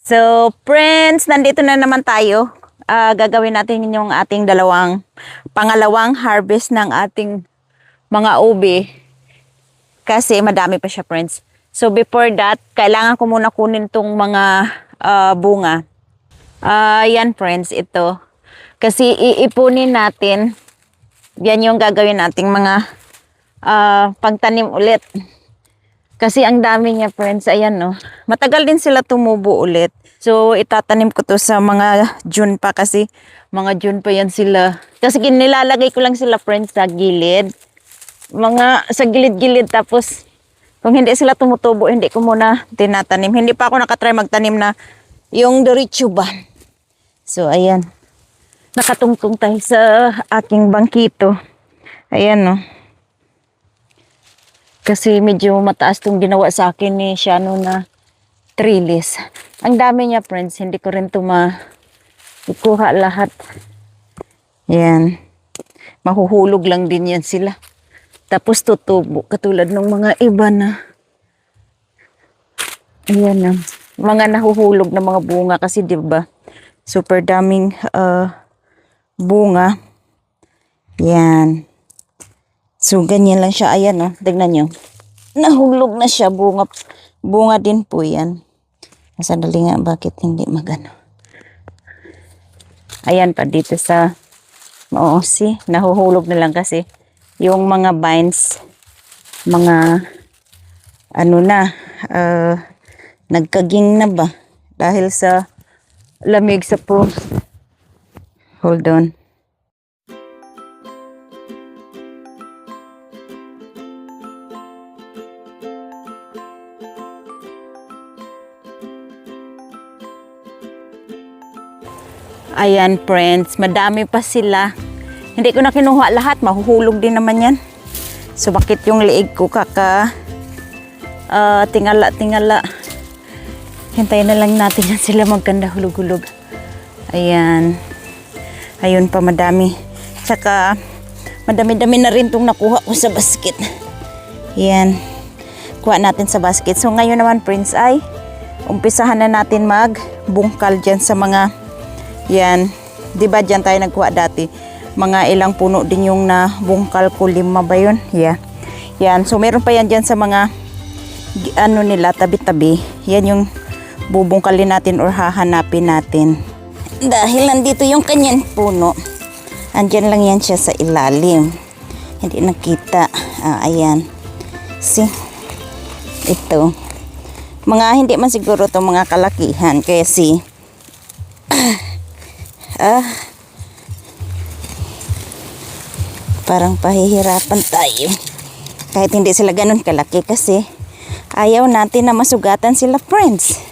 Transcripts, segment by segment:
So, friends, nandito na naman tayo. Gagawin natin yung ating pangalawang harvest ng ating mga ube. Kasi madami pa siya, friends. So, before that, kailangan ko muna kunin tong mga bunga. Yan, friends, ito. Kasi iipunin natin. Yan yung gagawin nating mga pagtanim ulit. Kasi ang dami niya, friends. Ayan, no. Matagal din sila tumubo ulit. So, itatanim ko to sa mga June pa kasi mga June pa yan sila. Kasi nilalagay ko lang sila, friends, sa gilid. Sa gilid-gilid. Tapos, kung hindi sila tumutubo, hindi ko muna tinatanim. Hindi pa ako nakatry magtanim na yung diretso ba. So, ayan. Nakatungtong tayo sa aking bangkito. Ayan, no. Kasi medyo mataas tong ginawa sa akin ni Shano na trellis. Ang dami niya, friends. Hindi ko rin ito ikuha lahat. Yan. Mahuhulog lang din yan sila. Tapos tutubo. Katulad ng mga iba na. Ayan na. Mga nahuhulog na mga bunga. Kasi diba, super daming bunga. Yan. So, ganyan lang siya. Ayan, no. Tignan nyo. Nahulog na siya. Bunga din po yan. Sandali nga, bakit hindi magano? Ayan pa dito sa... Oo, see? Nahuhulog na lang kasi yung mga vines, nagkaging na ba? Dahil sa lamig sa frost. Hold on. Ayan, friends, madami pa sila. Hindi ko na kinuha lahat, mahuhulog din naman yan. So, bakit yung liig ko tingala. Hintayin na lang natin yan sila magkanda hulog-hulog. Ayan. Ayun pa, madami. Tsaka, madami-dami na rin itong nakuha ko sa basket. Ayan. Kuha natin sa basket. So, ngayon naman, friends, ay umpisahan na natin magbungkal dyan sa mga yan, di ba dyan tayo nagkuha dati? Mga ilang puno din yung nabungkal ko, 5 ba yun? Yeah. Yan, so meron pa yan dyan sa mga nila, tabi-tabi. Yan yung bubungkalin natin or hahanapin natin. Dahil nandito yung kanyang puno. Andyan lang yan siya sa ilalim. Hindi nakita. Ayan. See? Ito. Hindi man siguro to mga kalakihan. Kaya see, parang pahihirapan tayo kahit hindi sila ganun kalaki kasi ayaw natin na masugatan sila, friends.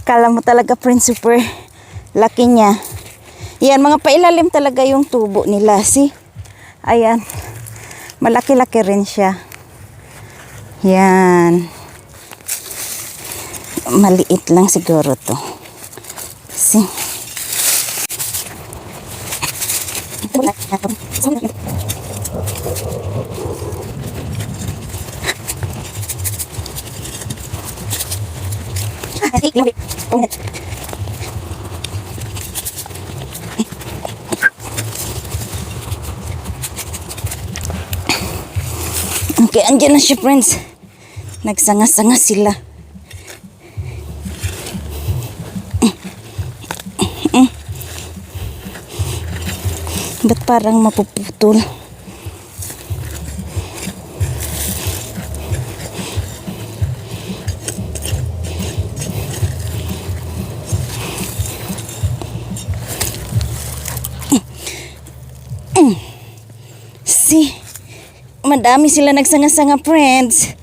Kala mo talaga, friends, super laki niya. Yan, mga pailalim talaga yung tubo nila. See? Ayan. Malaki-laki rin siya. Yan. Maliit lang siguro to. See? Okay, andyan na siya, friends. Nagsanga-sanga sila. Ba't parang mapuputol? See? Madami sila nagsanga-sanga, friends.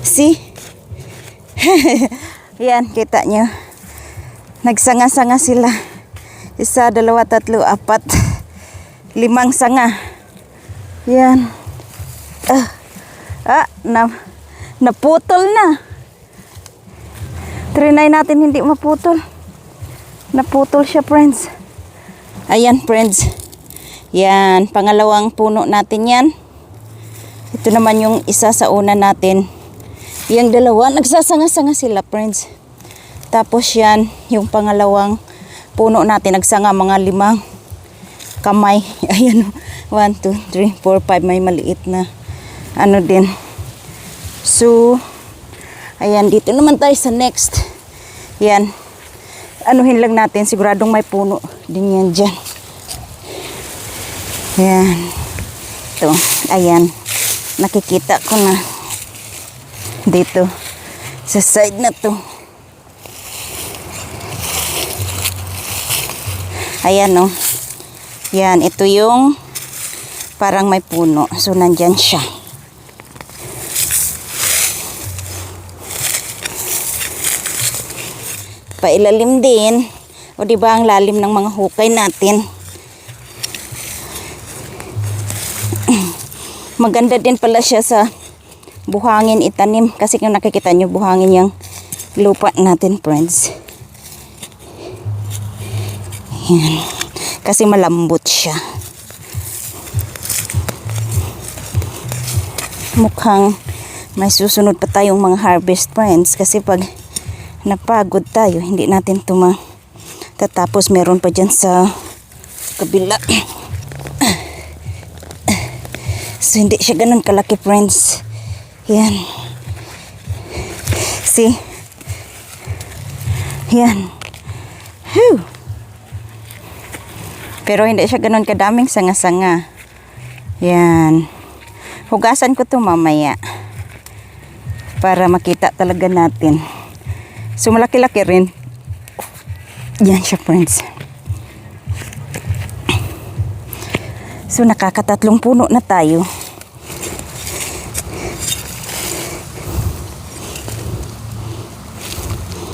See? Yan, kita nyo. Nagsanga-sanga sila. 1, 2, 3, 4, 5 sanga. Yan. Naputol na. Trinay natin hindi maputol. Naputol siya, friends. Ayan, friends. Yan, pangalawang puno natin yan. Ito naman yung isa sa una natin. Yung dalawa, nagsasanga-sanga sila, friends. Tapos yan, yung pangalawang puno natin, nagsanga mga 5 kamay. Ayan, 1, 2, 3, 4, 5. May maliit na ano din. So, ayan, dito naman tayo sa next. Yan. Anuhin lang natin, siguradong may puno din yan dyan. Yan. Ito, ayan. Nakikita ko na dito sa side na to. Ayan, no. Yan, ito yung parang may puno. So, nandyan siya. Pailalim din. O diba ang lalim ng mga hukay natin. Maganda din pala siya sa buhangin itanim. Kasi kung nakikita nyo buhangin yung lupa natin, friends. Yan. Kasi malambot siya. Mukhang may susunod pa tayong mga harvest, friends. Kasi pag napagod tayo, hindi natin ito matatapos. Meron pa dyan sa kabila. So, hindi siya ganun kalaki, friends. Yan. See? Yan. Whew. Pero hindi siya ganun kadaming sanga-sanga. Yan. Hugasan ko to mamaya. Para makita talaga natin. So, malaki-laki rin. Yan siya, friends. So, nakakatatlong puno na tayo.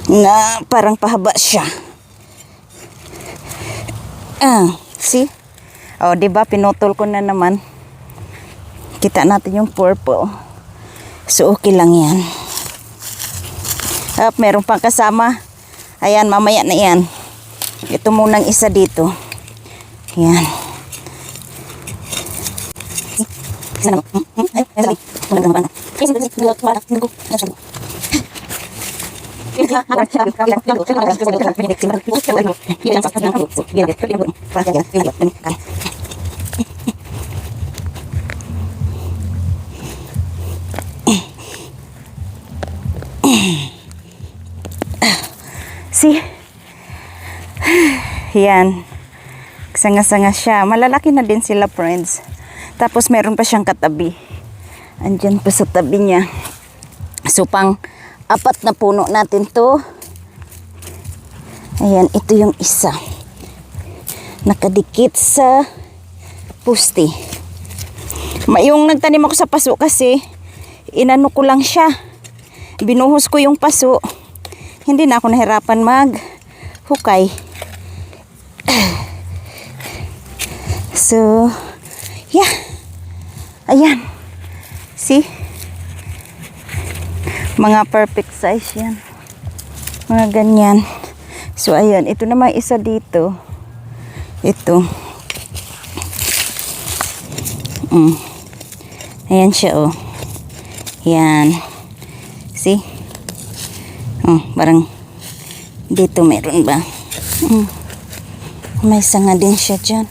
Na parang pahaba siya. See? O, diba? Pinutol ko na naman. Kita natin yung purple. So, okay lang yan. Meron pang kasama. Ayan, mamaya na yan. Ito munang isa dito. Yan. See? Yan. Sanga-sanga siya. Malalaki na din sila, friends. Tapos meron pa siyang katabi. Andyan pa sa tabi niya. So, pang 4 na puno natin to. Ayan, ito yung isa. Nakadikit sa puste. Yung nagtanim ako sa paso kasi inano ko lang siya. Binuhos ko yung paso. Hindi na ako nahirapan maghukay. So, yeah. Ayan. See? Mga perfect size yan. Mga ganyan. So, ayan. Ito naman isa dito. Ito. Ayan siya, oh. Yan. See? Parang dito meron ba? May sanga din siya dyan.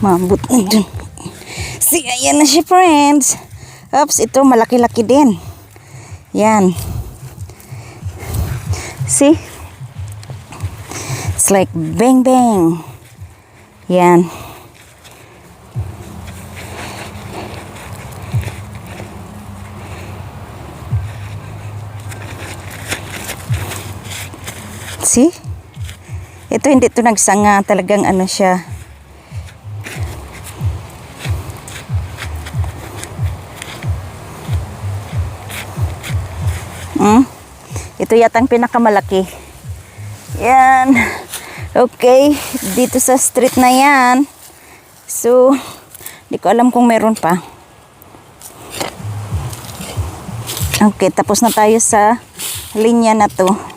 Mabut na dun. See, ayan na siya, friends. Oops, ito malaki-laki din. Yan. See? It's like bang bang. Yan. See? Ito hindi ito nagsanga. Talagang ano siya. Ito yata ang pinakamalaki. Yan. Okay. Dito sa street na yan. So, di ko alam kung meron pa. Okay, tapos na tayo sa linya na to.